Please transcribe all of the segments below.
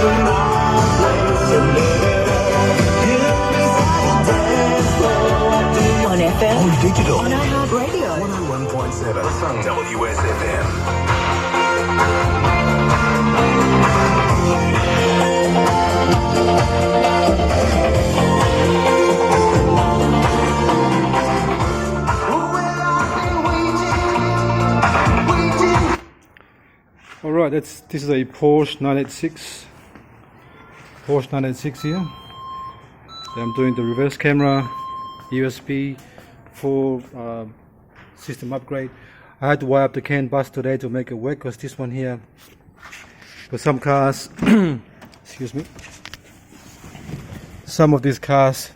On FM, On digital, on iHeartRadio, 101.7 WSFM. Alright, this is a Porsche 986. Porsche 986 here. I'm doing the reverse camera, USB, full system upgrade. I had to wire up the CAN bus today to make it work, because this one here, for some cars, excuse me, some of these cars,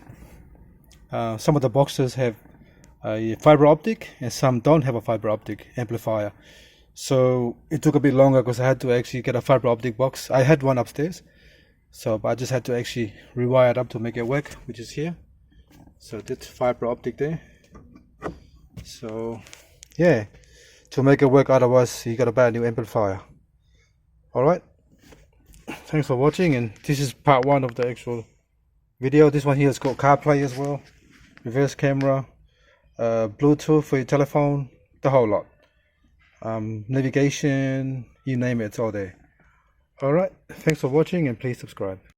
some of the boxes have a fiber optic and some don't have a fiber optic amplifier. So it took a bit longer because I had to actually get a fiber optic box. I had one upstairs, so but I just had to actually rewire it up to make it work, which is here. So that's fiber optic there. So yeah, to make it work, otherwise you gotta buy a new amplifier. Alright, thanks for watching, and this is part one of the actual video. This one here is called CarPlay as well, reverse camera, Bluetooth for your telephone, the whole lot. Navigation, you name it, it's all there. Alright, thanks for watching, and please subscribe.